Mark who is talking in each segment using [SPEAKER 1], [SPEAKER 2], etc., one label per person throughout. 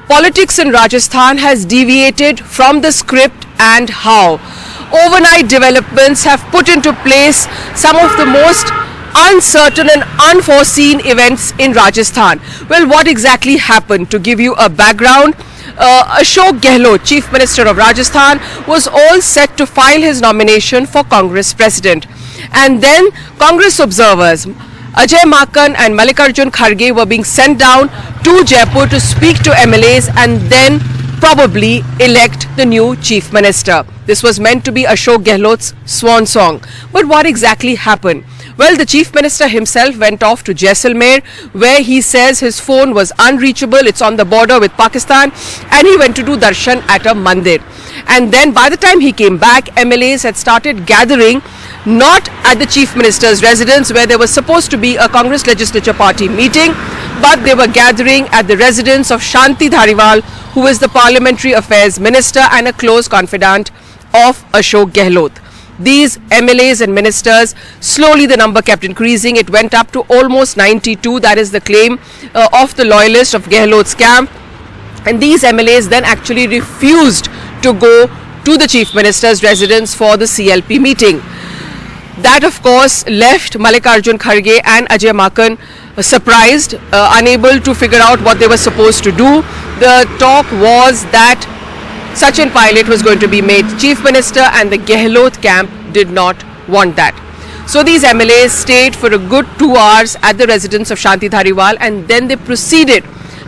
[SPEAKER 1] Politics in Rajasthan has deviated from the script and how. Overnight developments have put into place some of the most uncertain and unforeseen events in Rajasthan. Well, what exactly happened? To give you a background, Ashok Gehlot, Chief Minister of Rajasthan, was all set to file his nomination for Congress President. And then Congress observers Ajay Makan and Mallikarjun Kharge were being sent down to Jaipur to speak to MLAs and then probably elect the new Chief Minister. This was meant to be Ashok Gehlot's swan song. But what exactly happened? Well, the Chief Minister himself went off to Jaisalmer, where he says his phone was unreachable. It's on the border with Pakistan, and he went to do darshan at a mandir. And then by the time he came back, MLAs had started gathering not at the Chief Minister's residence, where there was supposed to be a Congress Legislature Party meeting, but they were gathering at the residence of Shanti Dhariwal, who is the Parliamentary Affairs Minister and a close confidant of Ashok Gehlot. These MLAs and ministers, slowly the number kept increasing. It went up to almost 92. That is the claim of the loyalists of Gehlot's camp. And these MLAs then actually refused to go to the Chief Minister's residence for the CLP meeting. That, of course, left Mallikarjun Kharge and Ajay Makan surprised, unable to figure out what they were supposed to do. The talk was that Sachin Pilot was going to be made Chief Minister, and the Gehlot camp did not want that. So these MLAs stayed for a good 2 hours at the residence of Shanti Dhariwal, and then they proceeded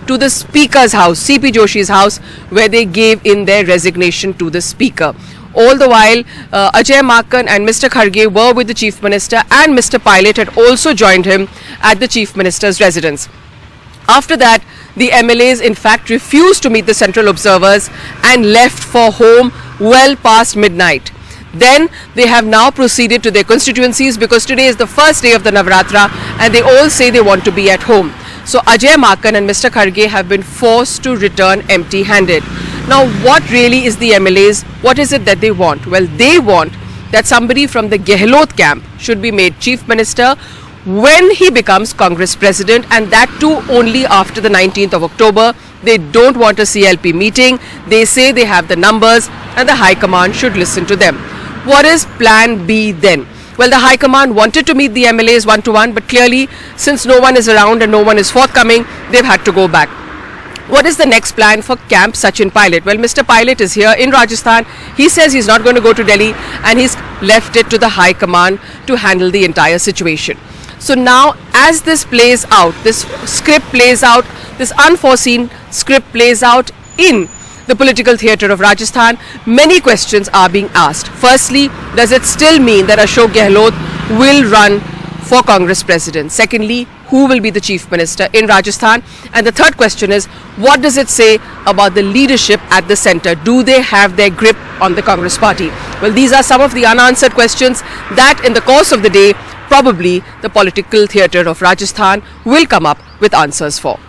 [SPEAKER 1] to the Speaker's house, CP Joshi's house, where they gave in their resignation to the Speaker. All the while, Ajay Makan and Mr. Kharge were with the Chief Minister, and Mr. Pilot had also joined him at the Chief Minister's residence. After that, the MLAs in fact refused to meet the central observers and left for home well past midnight. Then they have now proceeded to their constituencies, because today is the first day of the Navratra and they all say they want to be at home. So Ajay Makan and Mr. Kharge have been forced to return empty-handed. Now, what really is the MLAs? What is it that they want? Well, they want that somebody from the Gehlot camp should be made Chief Minister when he becomes Congress President, and that too only after the 19th of October. They don't want a CLP meeting. They say they have the numbers and the High Command should listen to them. What is Plan B then? Well, the High Command wanted to meet the MLAs one-to-one, but clearly, since no one is around and no one is forthcoming, they've had to go back. What is the next plan for Camp Sachin Pilot? Well, Mr. Pilot is here in Rajasthan. He says he's not going to go to Delhi, and he's left it to the High Command to handle the entire situation. So now, as this plays out, this script plays out, this unforeseen script plays out in the political theatre of Rajasthan, many questions are being asked. Firstly, does it still mean that Ashok Gehlot will run for Congress President? Secondly, who will be the Chief Minister in Rajasthan? And the third question is, what does it say about the leadership at the centre? Do they have their grip on the Congress party? Well, these are some of the unanswered questions that in the course of the day, probably the political theatre of Rajasthan will come up with answers for.